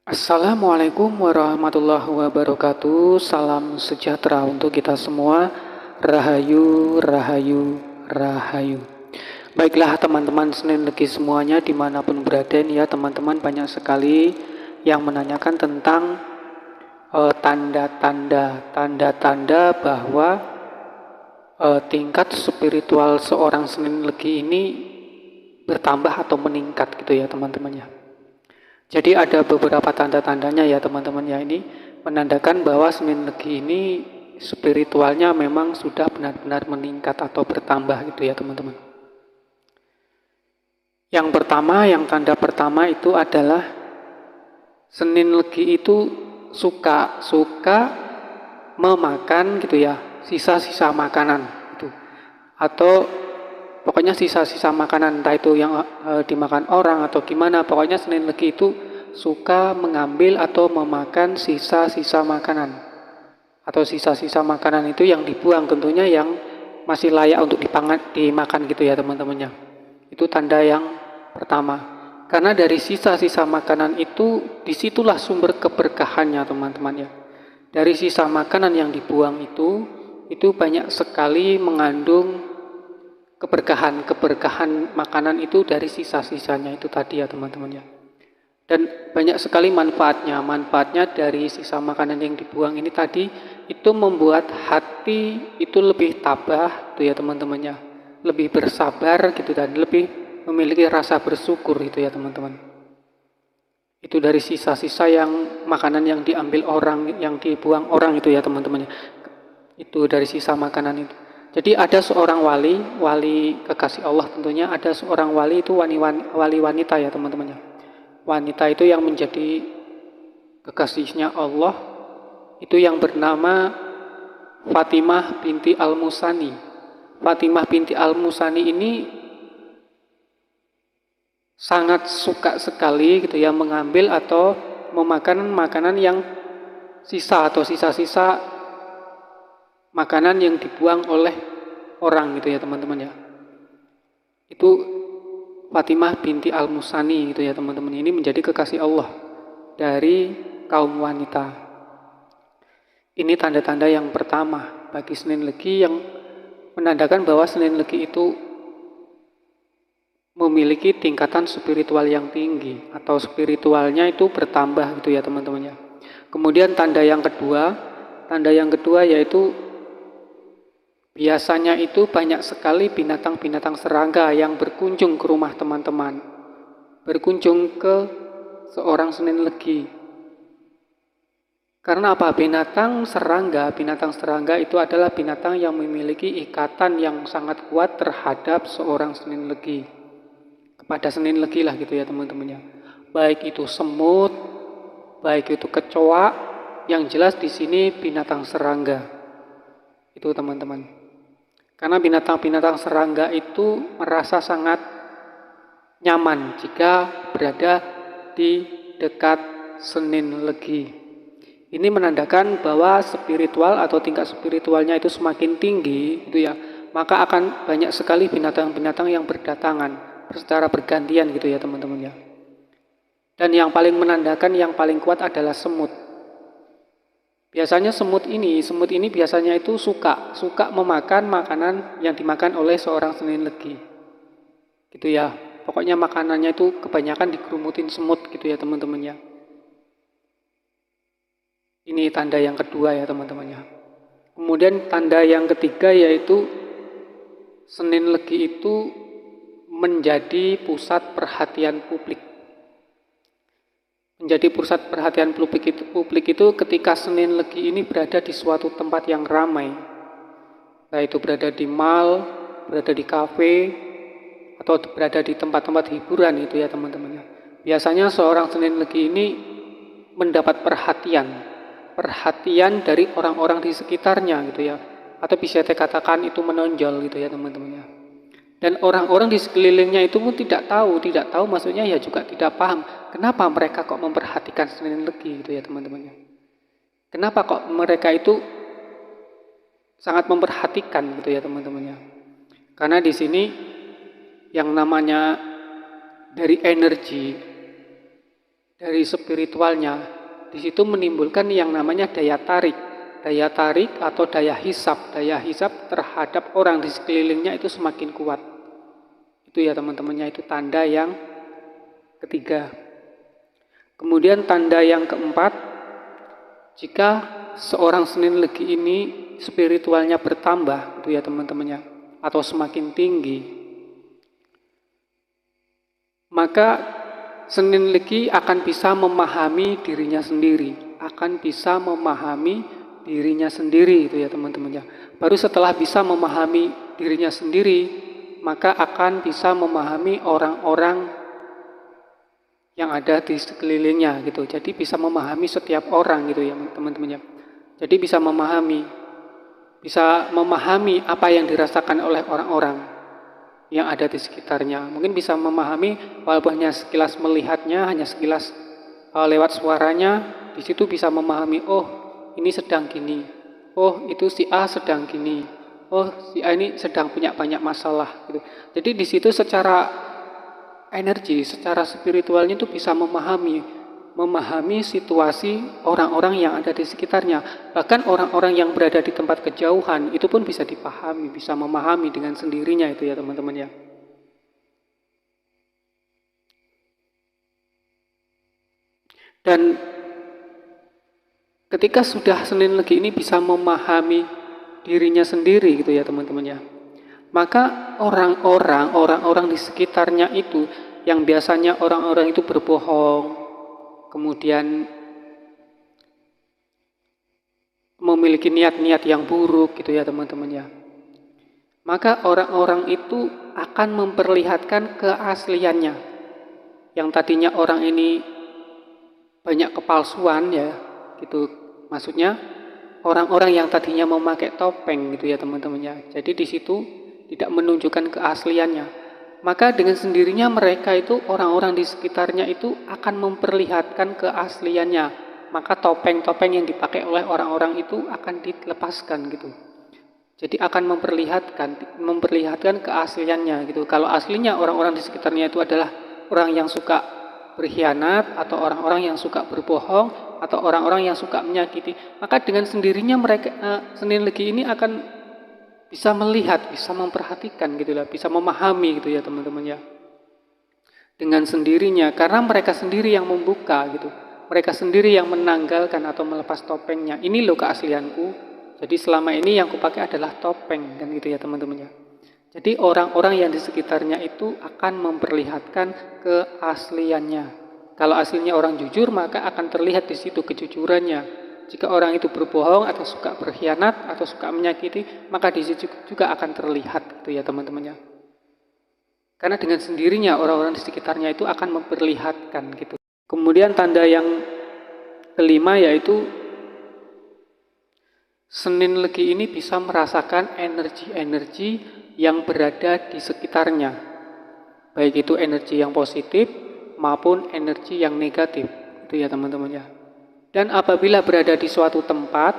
Assalamualaikum warahmatullahi wabarakatuh. Salam sejahtera untuk kita semua. Rahayu, rahayu, rahayu. Baiklah teman-teman Senin Legi semuanya dimanapun berada nih ya teman-teman, banyak sekali yang menanyakan tentang tanda-tanda bahwa tingkat spiritual seorang Senin Legi ini bertambah atau meningkat gitu ya teman-teman ya. Jadi ada beberapa tanda-tandanya ya teman-teman ya, ini menandakan bahwa Senin Legi ini spiritualnya memang sudah benar-benar meningkat atau bertambah gitu ya teman-teman. Yang pertama, yang tanda pertama itu adalah Senin Legi itu suka memakan gitu ya, sisa-sisa makanan gitu. Atau pokoknya sisa-sisa makanan, entah itu yang dimakan orang atau gimana, pokoknya Senin Legi itu suka mengambil atau memakan sisa-sisa makanan. Atau sisa-sisa makanan itu yang dibuang, tentunya yang masih layak untuk dimakan gitu ya teman-temannya. Itu tanda yang pertama. Karena dari sisa-sisa makanan itu, disitulah sumber keberkahannya teman-teman ya. Dari sisa makanan yang dibuang itu banyak sekali mengandung keberkahan makanan itu dari sisa-sisanya itu tadi ya teman-teman ya. Dan banyak sekali manfaatnya dari sisa makanan yang dibuang ini tadi, itu membuat hati itu lebih tabah tuh ya teman-teman ya, lebih bersabar gitu dan lebih memiliki rasa bersyukur itu ya teman-teman. Itu dari sisa-sisa yang makanan yang diambil orang, yang dibuang orang itu ya teman-teman ya. Itu dari sisa makanan itu. Jadi ada seorang wali kekasih Allah tentunya, ada seorang wali itu wali wanita ya teman-teman ya. Wanita itu yang menjadi kekasihnya Allah, itu yang bernama Fatimah binti Al-Musani. Fatimah binti Al-Musani ini sangat suka sekali gitu ya mengambil atau memakan makanan yang sisa atau sisa-sisa makanan yang dibuang oleh orang gitu ya teman-teman ya. Itu Fatimah binti Al-Musani gitu ya teman-teman, ini menjadi kekasih Allah dari kaum wanita. Ini tanda-tanda yang pertama bagi Senin Legi yang menandakan bahwa Senin Legi itu memiliki tingkatan spiritual yang tinggi atau spiritualnya itu bertambah gitu ya teman-teman ya. Kemudian tanda yang kedua yaitu biasanya itu banyak sekali binatang-binatang serangga yang berkunjung ke rumah teman-teman, berkunjung ke seorang Senin Legi. Karena apa? Binatang serangga itu adalah binatang yang memiliki ikatan yang sangat kuat terhadap seorang Senin Legi. Kepada Senin Legi lah gitu ya teman-temannya. Baik itu semut, baik itu kecoa, yang jelas di sini binatang serangga. Itu teman-teman. Karena binatang-binatang serangga itu merasa sangat nyaman jika berada di dekat Senin Legi. Ini menandakan bahwa spiritual atau tingkat spiritualnya itu semakin tinggi gitu ya. Maka akan banyak sekali binatang-binatang yang berdatangan secara bergantian gitu ya teman-teman ya. Dan yang paling menandakan, yang paling kuat adalah semut. Biasanya semut ini biasanya itu suka memakan makanan yang dimakan oleh seorang Senin Legi. Gitu ya. Pokoknya makanannya itu kebanyakan digerumutin semut gitu ya teman-teman ya. Ini tanda yang kedua ya teman-teman ya. Kemudian tanda yang ketiga yaitu Senin Legi itu menjadi pusat perhatian publik. Menjadi pusat perhatian publik itu ketika Senin Legi ini berada di suatu tempat yang ramai. Nah itu berada di mall, berada di kafe, atau berada di tempat-tempat hiburan itu ya teman-teman. Biasanya seorang Senin Legi ini mendapat perhatian dari orang-orang di sekitarnya gitu ya. Atau bisa dikatakan itu menonjol gitu ya teman-teman. Dan orang-orang di sekelilingnya itu pun tidak tahu maksudnya ya juga tidak paham kenapa mereka kok memperhatikan Senin Legi gitu ya teman-teman. Kenapa kok mereka itu sangat memperhatikan gitu ya teman-teman. Karena di sini yang namanya dari energi dari spiritualnya. Di situ menimbulkan yang namanya daya tarik. Daya tarik atau daya hisap. Daya hisap terhadap orang di sekelilingnya itu semakin kuat. Itu ya teman-temannya, itu tanda yang ketiga. Kemudian tanda yang keempat, jika seorang Senin Legi ini spiritualnya bertambah, itu ya teman-temannya, atau semakin tinggi, maka Senin Legi akan bisa memahami dirinya sendiri, akan bisa memahami dirinya sendiri, itu ya teman-temannya. Baru setelah bisa memahami dirinya sendiri, maka akan bisa memahami orang-orang yang ada di sekelilingnya gitu. Jadi bisa memahami setiap orang gitu ya teman-temannya. Jadi bisa memahami apa yang dirasakan oleh orang-orang yang ada di sekitarnya. Mungkin bisa memahami walaupun hanya sekilas melihatnya, hanya sekilas lewat suaranya, di situ bisa memahami, oh ini sedang gini, oh itu si A sedang gini, oh si A ini sedang punya banyak masalah gitu. Jadi di situ secara energi, secara spiritualnya itu bisa memahami situasi orang-orang yang ada di sekitarnya. Bahkan orang-orang yang berada di tempat kejauhan itu pun bisa dipahami, bisa memahami dengan sendirinya itu ya teman-teman ya. Dan ketika sudah Senin Legi ini bisa memahami dirinya sendiri gitu ya teman-teman ya, maka orang-orang di sekitarnya itu yang biasanya orang-orang itu berbohong, kemudian memiliki niat-niat yang buruk gitu ya teman-teman ya, maka orang-orang itu akan memperlihatkan keasliannya. Yang tadinya orang ini banyak kepalsuan ya gitu, maksudnya orang-orang yang tadinya memakai topeng gitu ya teman-teman ya, jadi di situ tidak menunjukkan keasliannya, maka dengan sendirinya mereka itu, orang-orang di sekitarnya itu akan memperlihatkan keasliannya. Maka topeng-topeng yang dipakai oleh orang-orang itu akan dilepaskan gitu. Jadi akan memperlihatkan keasliannya gitu. Kalau aslinya orang-orang di sekitarnya itu adalah orang yang suka berkhianat, atau orang-orang yang suka berbohong, atau orang-orang yang suka menyakiti, maka dengan sendirinya mereka Senin Legi ini akan bisa melihat, bisa memperhatikan gitu lah, bisa memahami gitu ya teman-teman ya. Dengan sendirinya, karena mereka sendiri yang membuka gitu. Mereka sendiri yang menanggalkan atau melepas topengnya. Ini loh keaslianku. Jadi selama ini yang kupakai adalah topeng kan gitu ya teman-teman ya. Jadi orang-orang yang di sekitarnya itu akan memperlihatkan keasliannya. Kalau aslinya orang jujur, maka akan terlihat di situ kejujurannya. Jika orang itu berbohong atau suka berkhianat atau suka menyakiti, maka di situ juga akan terlihat gitu ya teman-temannya. Karena dengan sendirinya orang-orang di sekitarnya itu akan memperlihatkan gitu. Kemudian tanda yang kelima yaitu Senin Legi ini bisa merasakan energi-energi yang berada di sekitarnya. Baik itu energi yang positif maupun energi yang negatif. Itu ya teman-teman ya. Dan apabila berada di suatu tempat,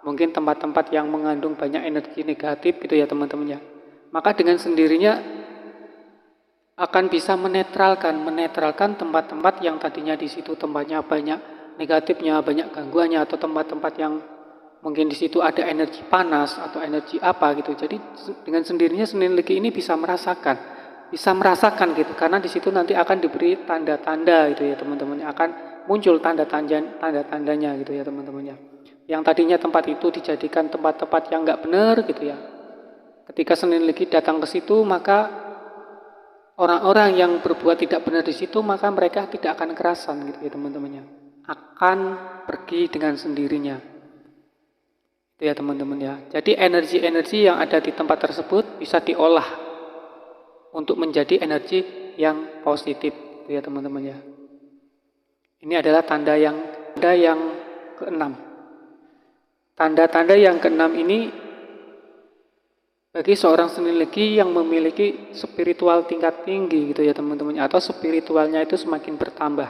mungkin tempat-tempat yang mengandung banyak energi negatif gitu ya teman-teman ya, maka dengan sendirinya akan bisa menetralkan tempat-tempat yang tadinya di situ tempatnya banyak negatifnya, banyak gangguannya, atau tempat-tempat yang mungkin di situ ada energi panas atau energi apa gitu. Jadi dengan sendirinya Senin Legi ini bisa merasakan gitu, karena di situ nanti akan diberi tanda-tanda gitu ya teman-teman, akan muncul tanda-tandanya gitu ya teman-teman ya. Yang tadinya tempat itu dijadikan tempat-tempat yang nggak benar gitu ya. Ketika Senin Legi datang ke situ, maka orang-orang yang berbuat tidak benar di situ, maka mereka tidak akan kerasan gitu ya teman-teman ya. Akan pergi dengan sendirinya. Itu ya teman-teman ya. Jadi energi-energi yang ada di tempat tersebut bisa diolah untuk menjadi energi yang positif itu ya teman-teman ya. Ini adalah tanda yang keenam. Tanda-tanda yang keenam ini bagi seorang Senin Legi yang memiliki spiritual tingkat tinggi gitu ya teman-teman, atau spiritualnya itu semakin bertambah.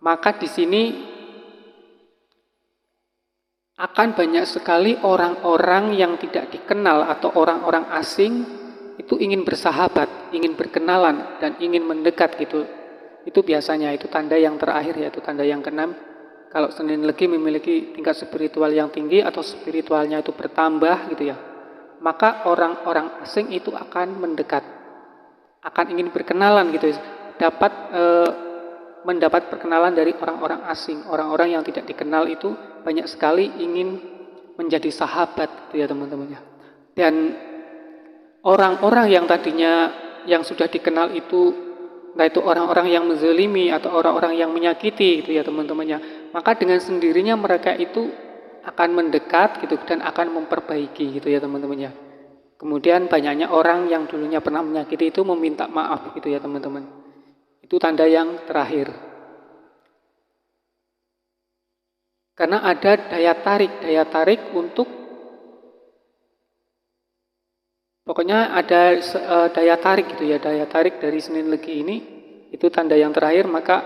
Maka di sini akan banyak sekali orang-orang yang tidak dikenal atau orang-orang asing itu ingin bersahabat, ingin berkenalan dan ingin mendekat gitu Itu biasanya itu tanda yang terakhir, yaitu tanda yang keenam. Kalau Senin Legi memiliki tingkat spiritual yang tinggi atau spiritualnya itu bertambah gitu ya, maka orang-orang asing itu akan mendekat, akan ingin berkenalan gitu ya. Mendapat perkenalan dari orang-orang asing. Orang-orang yang tidak dikenal itu banyak sekali ingin menjadi sahabat gitu ya teman-teman ya. Dan orang-orang yang tadinya yang sudah dikenal itu, entah itu orang-orang yang menzalimi atau orang-orang yang menyakiti gitu ya teman-temannya, maka dengan sendirinya mereka itu akan mendekat gitu dan akan memperbaiki gitu ya teman-temannya. Kemudian banyaknya orang yang dulunya pernah menyakiti itu meminta maaf gitu ya teman-teman. Itu tanda yang terakhir. Karena ada daya tarik untuk, pokoknya ada daya tarik gitu ya, daya tarik dari Senin Legi ini, itu tanda yang terakhir, maka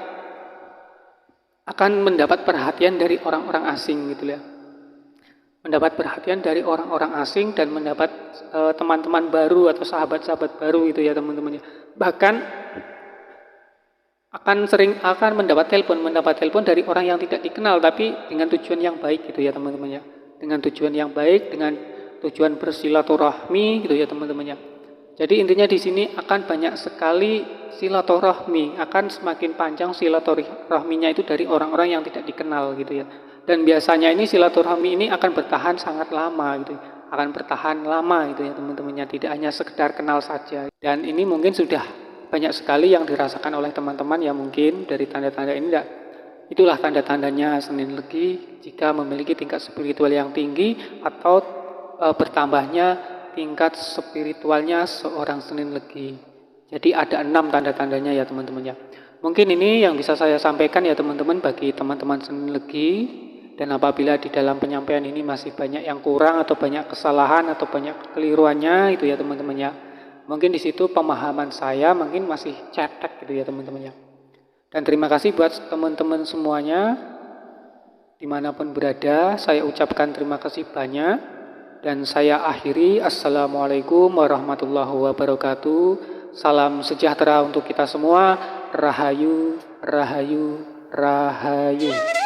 akan mendapat perhatian dari orang-orang asing gitu ya. Mendapat perhatian dari orang-orang asing dan mendapat teman-teman baru atau sahabat-sahabat baru gitu ya teman-temannya. Bahkan akan mendapat telepon dari orang yang tidak dikenal tapi dengan tujuan yang baik gitu ya teman-temannya. Dengan tujuan yang baik, dengan tujuan bersilaturahmi gitu ya teman-temannya. Jadi intinya di sini akan banyak sekali silaturahmi, akan semakin panjang silaturahminya itu dari orang-orang yang tidak dikenal gitu ya. Dan biasanya ini silaturahmi ini akan bertahan sangat lama gitu, akan bertahan lama gitu ya teman-temannya, tidak hanya sekedar kenal saja. Dan ini mungkin sudah banyak sekali yang dirasakan oleh teman-teman ya, mungkin dari tanda-tanda ini. Itulah tanda-tandanya Senin Legi jika memiliki tingkat spiritual yang tinggi atau bertambahnya tingkat spiritualnya seorang Senin Legi. Jadi ada 6 tanda-tandanya ya teman-teman ya. Mungkin ini yang bisa saya sampaikan ya teman-teman bagi teman-teman Senin Legi. Dan apabila di dalam penyampaian ini masih banyak yang kurang atau banyak kesalahan atau banyak kekeliruannya itu ya teman-teman ya, mungkin di situ pemahaman saya mungkin masih cetek gitu ya teman-teman ya. Dan terima kasih buat teman-teman semuanya dimanapun berada, saya ucapkan terima kasih banyak. Dan saya akhiri, Assalamualaikum warahmatullahi wabarakatuh. Salam sejahtera untuk kita semua. Rahayu, rahayu, rahayu.